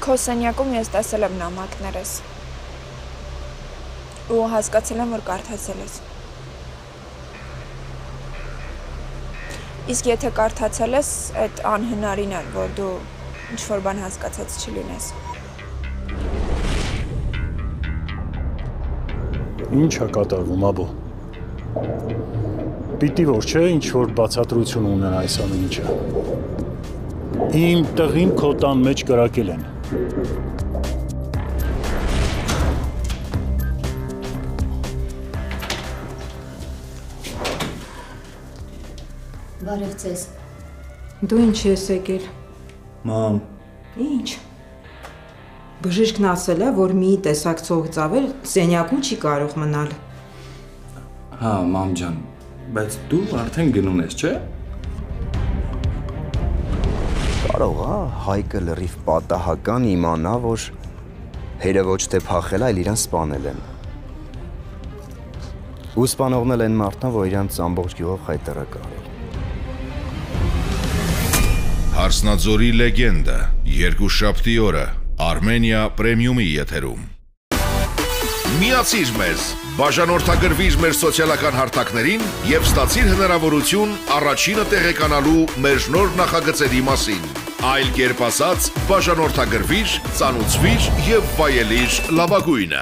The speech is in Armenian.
Քո սենյակում ես տեսել եմ նամակներս ու հասկացել եմ, որ կարդացել ես։ Իսկ եթե կարդացել ես, այդ անհնարին է, որ դու ինչ-որ բան հասկացած չլինես։ Ինչ է կատարվում, աբո։ Պիտի որ չէ, ինչ-որ բացատրություն ունեն այս ամեն ինչը։ Իմ տղին քո տան մեջ կրակել են։ Բարև ձեզ։ Դու ինչ ես եկել։ Մամ։ Ինչ։ Բժիշկն ասել է, որ մի տեսակ ցող ծավալ սենյակում չի կարող մնալ։ Հա, մամ ջան, բայց դու արդեն գնում ես, չէ՞։ Կարող է Հայկը լրիվ պատահական իմանա, որ հերը ոչ թե փախել, այլ իրան սպանել են։ Ու սպանողն էլ այն մարդն է, որ իրանց ամբողջ գյուղով խայտարակ արել։ Հարսնաձորի լեգենդը, երկուշաբթի օրը, Armenia Premium-ի եթերում։ Միացիր մեզ, բաժանորդագրվիր մեր սոցիալական հարթակներին և ստացիր հնարավորություն առաջինը տեղեկանալու մեր նոր նախագծերի մասին։ Այլ կերպ ասած, բաժանորդագրվիր, ծանուցվիր և վայելիր լավագույնը։